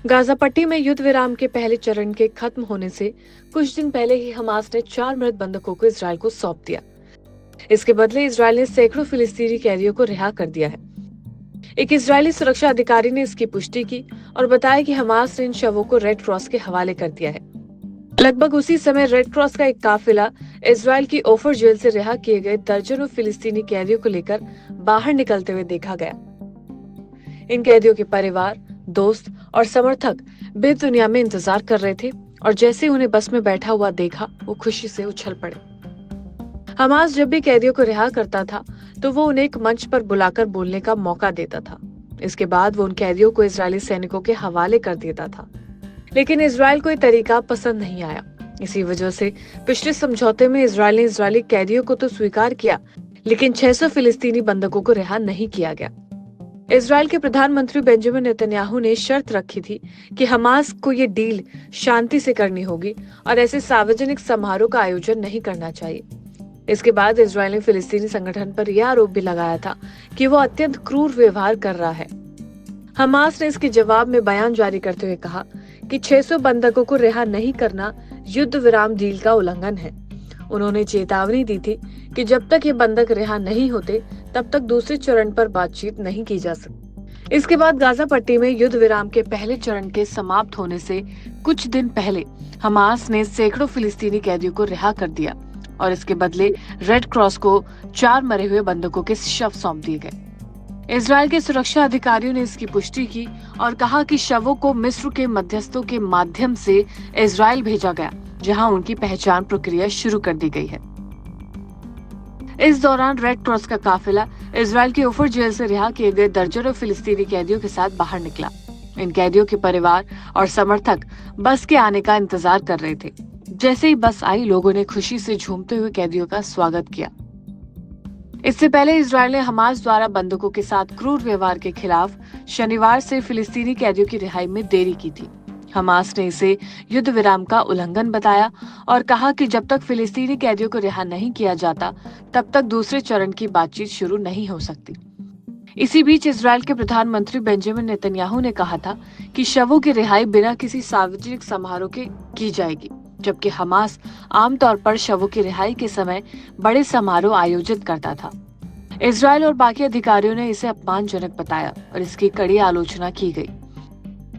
Gaza पट्टी में युद्ध विराम के पहले चरण के खत्म होने से कुछ दिन पहले ही हमास ने 4 मृत बंधकों को इजराइल को सौंप दिया। इसके बदले इजराइल ने सैकड़ों फिलिस्तीनी कैदियों को रिहा कर दिया है। एक इजरायली सुरक्षा अधिकारी ने इसकी पुष्टि की और बताया कि हमास ने इन शवों को रेड क्रॉस के हवाले कर दिया है। लगभग उसी समय रेड क्रॉस का एक काफिला इजराइल की ओफर जेल से रिहा किए गए दर्जनों फिलिस्तीनी कैदियों को लेकर बाहर निकलते हुए देखा गया। इन कैदियों के परिवार, दोस्त और समर्थक बेदुनिया में इंतजार कर रहे थे और जैसे ही उन्हें बस में बैठा हुआ देखा, वो खुशी से उछल पड़े। हमास जब भी कैदियों को रिहा करता था तो वो उन्हें एक मंच पर बुलाकर बोलने का मौका देता था। इसके बाद वो उन कैदियों को इजरायली सैनिकों के हवाले कर देता था, लेकिन इजराइल को ये तरीका पसंद नहीं आया। इसी वजह से पिछले समझौते में इजराइल ने इजरायली कैदियों को तो स्वीकार किया, लेकिन 600 फिलिस्तीनी बंधकों को रिहा नहीं किया गया। इजराइल के प्रधानमंत्री बेंजामिन नेतन्याहू ने शर्त रखी थी कि हमास को ये डील शांति से करनी होगी और ऐसे सार्वजनिक समारोह का आयोजन नहीं करना चाहिए। इसके बाद इजराइल ने फिलिस्तीनी संगठन पर यह आरोप भी लगाया था कि वो अत्यंत क्रूर व्यवहार कर रहा है। हमास ने इसके जवाब में बयान जारी करते हुए कहा कि 600 बंधकों को रिहा नहीं करना युद्ध विराम डील का उल्लंघन है। उन्होंने चेतावनी दी थी कि जब तक ये बंधक रिहा नहीं होते तब तक दूसरे चरण पर बातचीत नहीं की जा सकती। इसके बाद गाजा पट्टी में युद्ध विराम के पहले चरण के समाप्त होने से कुछ दिन पहले हमास ने सैकड़ों फिलिस्तीनी कैदियों को रिहा कर दिया और इसके बदले रेड क्रॉस को 4 मरे हुए बंधकों के शव सौंप दिए गए। इजराइल के सुरक्षा अधिकारियों ने इसकी पुष्टि की और कहा कि शवों को मिस्र के मध्यस्थों के माध्यम से इजराइल भेजा गया, जहां उनकी पहचान प्रक्रिया शुरू कर दी गई है। इस दौरान रेड क्रॉस का काफिला इजराइल की ओफर जेल से रिहा किए गए दर्जनों फिलिस्तीनी कैदियों के साथ बाहर निकला। इन कैदियों के परिवार और समर्थक बस के आने का इंतजार कर रहे थे। जैसे ही बस आई, लोगों ने खुशी से झूमते हुए कैदियों का स्वागत किया। इससे पहले इजराइल ने हमास द्वारा बंधकों के साथ क्रूर व्यवहार के खिलाफ शनिवार से फिलिस्तीनी कैदियों की रिहाई में देरी की थी। हमास ने इसे युद्ध विराम का उल्लंघन बताया और कहा कि जब तक फिलिस्तीनी कैदियों को रिहा नहीं किया जाता तब तक दूसरे चरण की बातचीत शुरू नहीं हो सकती। इसी बीच इजराइल के प्रधानमंत्री बेंजामिन नेतन्याहू ने कहा था कि शवों की रिहाई बिना किसी सार्वजनिक समारोह के की जाएगी, जबकि हमास आमतौर पर शवों की रिहाई के समय बड़े समारोह आयोजित करता था। इजराइल और बाकी अधिकारियों ने इसे अपमानजनक बताया और इसकी कड़ी आलोचना की गई।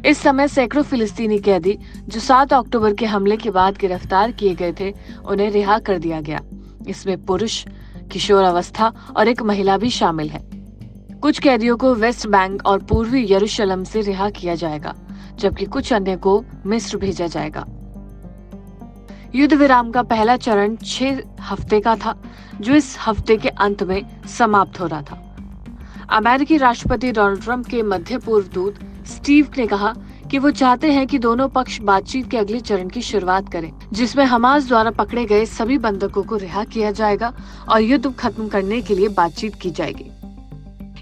इस समय सैकड़ों फिलिस्तीनी कैदी जो 7 अक्टूबर के हमले के बाद गिरफ्तार किए गए थे, उन्हें रिहा कर दिया गया। इसमें पुरुष, किशोरावस्था और एक महिला भी शामिल है। कुछ कैदियों को वेस्ट बैंक और पूर्वी यरूशलेम से रिहा किया जाएगा, जबकि कुछ अन्य को मिस्र भेजा जाएगा। युद्ध विराम का पहला चरण 6 हफ्ते का था, जो इस हफ्ते के अंत में समाप्त हो रहा था। अमेरिकी राष्ट्रपति डोनाल्ड ट्रंप के मध्य पूर्व दूत स्टीव ने कहा कि वो चाहते हैं कि दोनों पक्ष बातचीत के अगले चरण की शुरुआत करें, जिसमें हमास द्वारा पकड़े गए सभी बंधकों को रिहा किया जाएगा और युद्ध खत्म करने के लिए बातचीत की जाएगी।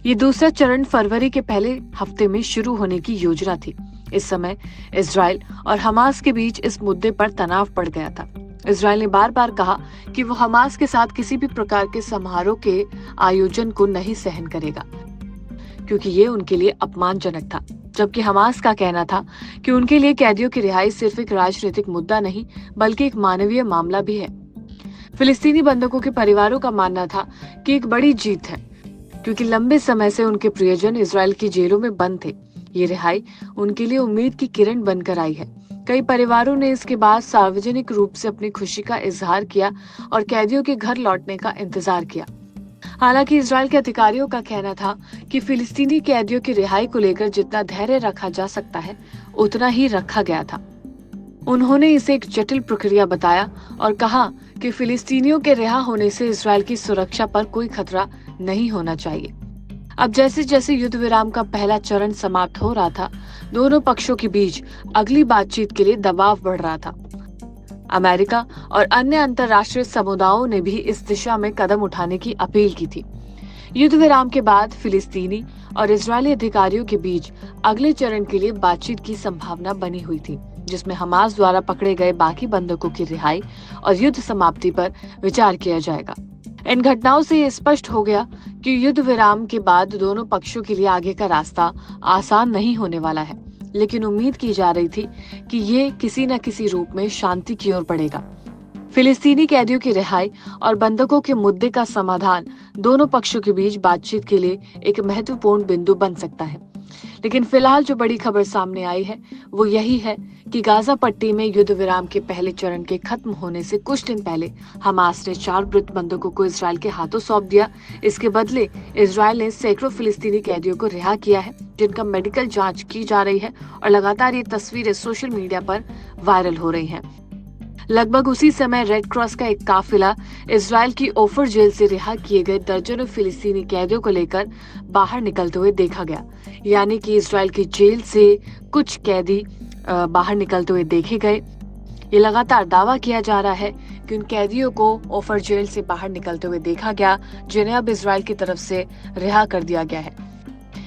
ये दूसरा चरण फरवरी के पहले हफ्ते में शुरू होने की योजना थी। इस समय इजराइल और हमास के बीच इस मुद्दे पर तनाव बढ़ गया था। इजराइल ने बार बार कहा कि वो हमास के साथ किसी भी प्रकार के समारोह के आयोजन को नहीं सहन करेगा, क्योंकि ये उनके लिए अपमानजनक था, जबकि हमास का कहना था कि उनके लिए कैदियों की रिहाई सिर्फ एक राजनीतिक मुद्दा नहीं बल्कि एक मानवीय मामला भी है। फिलिस्तीनी बंधकों के परिवारों का मानना था कि एक बड़ी जीत है, क्योंकि लंबे समय से उनके प्रियजन इजराइल की जेलों में बंद थे। ये रिहाई उनके लिए उम्मीद की किरण बनकर आई है। कई परिवारों ने इसके बाद सार्वजनिक रूप से अपनी खुशी का इजहार किया और कैदियों के घर लौटने का इंतजार किया। हालांकि इजराइल के अधिकारियों का कहना था कि फिलिस्तीनी कैदियों की रिहाई को लेकर जितना धैर्य रखा जा सकता है उतना ही रखा गया था। उन्होंने इसे एक जटिल प्रक्रिया बताया और कहा कि फिलिस्तीनियों के रिहा होने से इजराइल की सुरक्षा पर कोई खतरा नहीं होना चाहिए। अब जैसे जैसे युद्ध विराम का पहला चरण समाप्त हो रहा था, दोनों पक्षों के बीच अगली बातचीत के लिए दबाव बढ़ रहा था। अमेरिका और अन्य अंतर्राष्ट्रीय समुदायों ने भी इस दिशा में कदम उठाने की अपील की थी। युद्ध विराम के बाद फिलिस्तीनी और इजरायली अधिकारियों के बीच अगले चरण के लिए बातचीत की संभावना बनी हुई थी। जिसमें हमास द्वारा पकड़े गए बाकी बंधकों की रिहाई और युद्ध समाप्ति पर विचार किया जाएगा। इन घटनाओं से ये स्पष्ट हो गया कि युद्ध विराम के बाद दोनों पक्षों के लिए आगे का रास्ता आसान नहीं होने वाला है, लेकिन उम्मीद की जा रही थी कि ये किसी न किसी रूप में शांति की ओर बढ़ेगा। फिलिस्तीनी कैदियों की रिहाई और बंधकों के मुद्दे का समाधान दोनों पक्षों के बीच बातचीत के लिए एक महत्वपूर्ण बिंदु बन सकता है। लेकिन फिलहाल जो बड़ी खबर सामने आई है वो यही है कि गाजा पट्टी में युद्ध विराम के पहले चरण के खत्म होने से कुछ दिन पहले हमास ने 4 मृत बंधकों को इजराइल के हाथों सौंप दिया। इसके बदले इजराइल ने सैकड़ों फिलिस्तीनी कैदियों को रिहा किया है, जिनका मेडिकल जांच की जा रही है और लगातार ये तस्वीरें सोशल मीडिया पर वायरल हो रही हैं। लगभग उसी समय रेड क्रॉस का एक काफिला इजराइल की ओफर जेल से रिहा किए गए दर्जनों फिलिस्तीनी कैदियों को लेकर बाहर निकलते हुए देखा गया। यानी कि इजराइल की जेल से कुछ कैदी बाहर निकलते हुए देखे गए। ये लगातार दावा किया जा रहा है कि उन कैदियों को ओफर जेल से बाहर निकलते हुए देखा गया, जिन्हें अब इजराइल की तरफ से रिहा कर दिया गया है।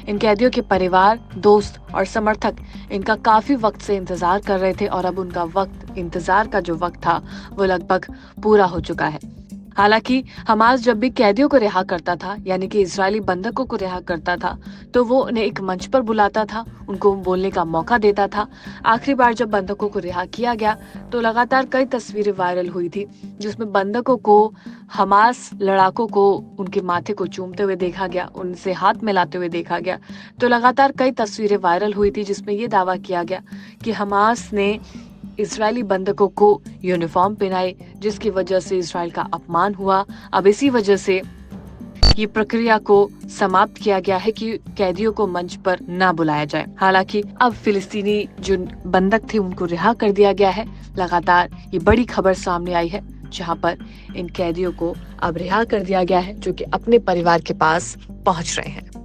इन कैदियों के परिवार, दोस्त और समर्थक इनका काफी वक्त से इंतजार कर रहे थे और अब उनका इंतजार का जो वक्त था वो लगभग पूरा हो चुका है। हालांकि हमास जब भी कैदियों को रिहा करता था, यानी कि इजरायली बंधकों को रिहा करता था, तो वो उन्हें एक मंच पर बुलाता था, उनको बोलने का मौका देता था। आखिरी बार जब बंधकों को रिहा किया गया तो लगातार कई तस्वीरें वायरल हुई थी, जिसमें बंधकों को हमास लड़ाकों को उनके माथे को चूमते हुए देखा गया, उनसे हाथ मिलाते हुए देखा गया। तो लगातार कई तस्वीरें वायरल हुई थी जिसमें ये दावा किया गया कि हमास ने इजरायली बंधकों को यूनिफॉर्म पहनाई, जिसकी वजह से इजराइल का अपमान हुआ। अब इसी वजह से ये प्रक्रिया को समाप्त किया गया है कि कैदियों को मंच पर ना बुलाया जाए। हालांकि अब फिलिस्तीनी जो बंधक थे उनको रिहा कर दिया गया है। लगातार ये बड़ी खबर सामने आई है, जहां पर इन कैदियों को अब रिहा कर दिया गया है, जो कि अपने परिवार के पास पहुंच रहे हैं।